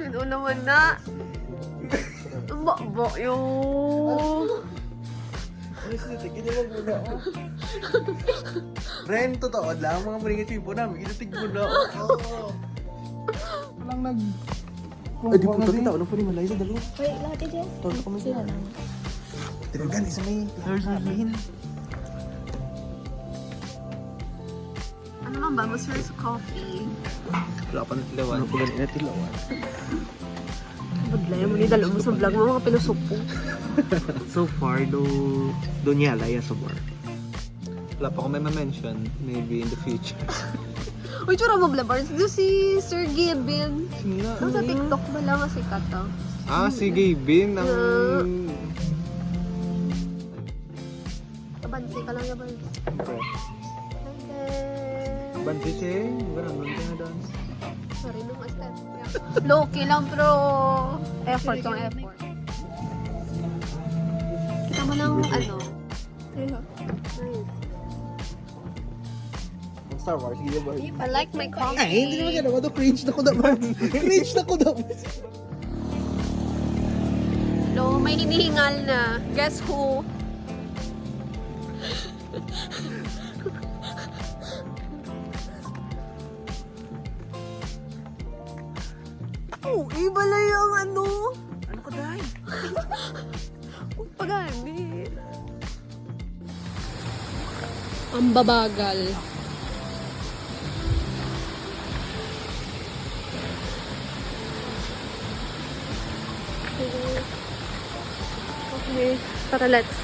Ano naman na? Ba yung... Honestly, tigil naman muna ako. Ren, totoo lang, mga maringat yung ipo namin. Inatig muna ako. Walang nag... Ay, di po kita. Anong pa rin malay sa dalawa? Wait, lahat dyan. Toto ka man Sila lang. Tinagan, isa may sabihin. Ano man ba? Masarap sa coffee. Wala pa na tilawan. Ano pa ganit na tilawan? Badlaya mo ni dalo mo sa vlog mo mga pinusupo. So far, do niya alaya sa bar. Wala pa ko may ma-mention. Maybe in the future. Uy, tsura mo blabars. Ito si Sir Gibbon. Sino? Sa TikTok ba lang kasi kata? Si Gabin. Ang... Kabansi ka lang naman. Bansi siya. Ganun na doon. Sorry no, master. Low-key lang pero effort kong effort. Kita mo ng ano? Star Wars, sige ba? I like my coffee. Ay, hindi naman ganawa. Cringe na ko naman. Cringe na ko naman. Lo, may hinihingal na. Guess who? Oh, iba lang yung ano. Ano ka dahil? Pagani. Ang babagal. Okay, tara let's.